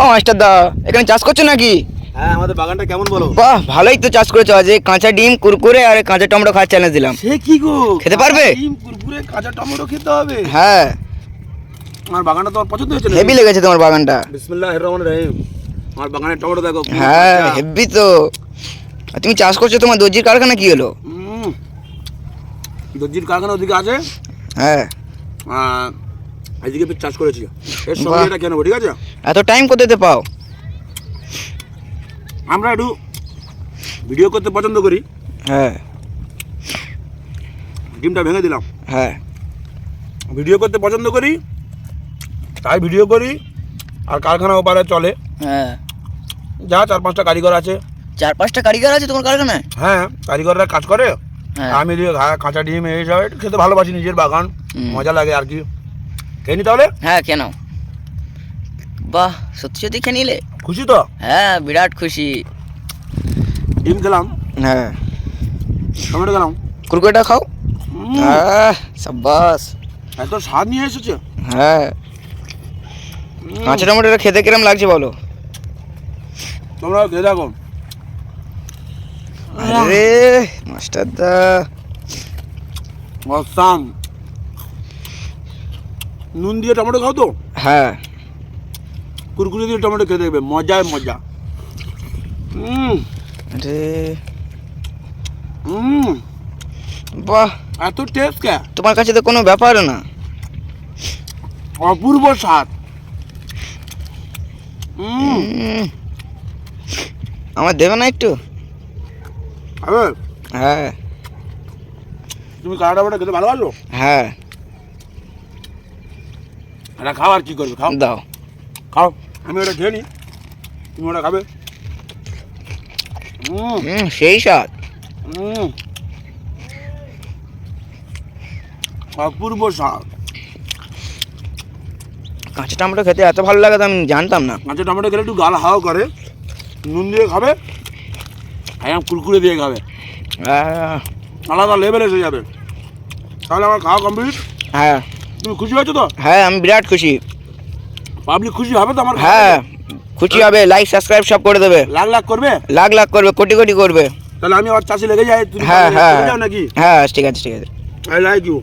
ও master দা, এখানে চাষ করছো নাকি? হ্যাঁ, আমাদের বাগানটা কেমন বলো? বাহ, ভালোই তো চাষ করেছো। আজ এই কাঁচা ডিম, কুরকুরে আর কাঁচা টমেটো খাওয়ার চ্যালেঞ্জ দিলাম। সে কি গো, খেতে পারবে? ডিম, কুরকুরে, কাঁচা টমেটো খেতে হবে? হ্যাঁ, আমার বাগানটা তোমার পছন্দ হয়েছে না? হেভি লেগেছে তোমার বাগানটা। বিসমিল্লাহির রহমানির রহিম। আমার বাগানের টমেটো দেখো। হ্যাঁ, হেভি তো। আর তুমি চাষ করছো, তোমার দর্জির কারখানা কি হলো? দর্জির কারখানা ওদিকে আছে, হ্যাঁ, এদিকে চাষ করেছি। এর বাহ। সঙ্গে এটা কেন, ঠিক আছে? এত টাইম কোথাতে পাও? আমরা একটু ভিডিও করতে পছন্দ করি। হ্যাঁ ডিমটা ভেঙে দিলাম। হ্যাঁ, ভিডিও করতে পছন্দ করি, তাই ভিডিও করি। আর কারখানা ওপারে চলে, হ্যাঁ। যা 4-5টা কারিগর আছে। 4-5টা কারিগর আছে তোমার কারখানায়? হ্যাঁ, কারিগররা কাজ করে। হ্যাঁ। আমি দিয়ে কাঁচা ডিম এই সব একটু খেতে ভালোবাসি, নিজের বাগান, মজা লাগে আর কি। খেয়ে নি তাহলে? হ্যাঁ, কেন? বাহ, সত্যি সত্যি খেয়ে নিলে? খুশি তো? হ্যাঁ, বিরাট খুশি। ডিম খেলাম, হ্যাঁ, টমেটো খেলাম। কুরকুরেটা খাও। সাব্বাস। এত স্বাদ নিয়ে এসেছে। হ্যাঁ, কাঁচা টমেটোটা খেতে কিরম লাগছে বলো? তোমরা খেয়ে দেখো। আরে মাস্টার দা, অসাম। নুন দিয়ে টমেটো খাও তো? হ্যাঁ, কুরকুরে দিয়ে টমেটো খেয়ে দেখবে, মজায় মজা। আরে বাহ, এত টেস্ট কে? তোমার কাছে তো কোনো ব্যাপার না। অপূর্ব স্বাদ। আমার দেবে না একটু? হবে? হ্যাঁ তুমি কাঁচা টমেটো খেতে ভালোবাসো? হ্যাঁ, এটা খাও, আর কি করবে, খাও দাও। খাও। আমি ওটা খেয়ে নিই, তুমি ওটা খাবে। সেই স্বাদ। অপূর্ব স্বাদ। কাঁচা টমেটো খেতে এত ভালো লাগে তো আমি জানতাম না। কাঁচা টমেটো খেলে একটু গাল হাওয়া করে, নুন দিয়ে খাবে, একদম কুরকুরে দিয়ে খাবে, আলাদা লেভেল এসে যাবে। তাহলে আমার খাওয়া কমপ্লিট। হ্যাঁ তুমি খুশি হয়েছো তো? হ্যাঁ, আমি বিরাট খুশি। পাবলিক খুশি হবে তো আমার? হ্যাঁ, খুশি হবে। লাইক সাবস্ক্রাইব সব করে দেবে। লাখ লাখ করবে? লাখ লাখ করবে, কোটি কোটি করবে। তাহলে আমি আবার চাষি লেগে যাই, তুমি হ্যাঁ হ্যাঁ যাও নাকি? হ্যাঁ, ঠিক আছে ঠিক আছে। I like you.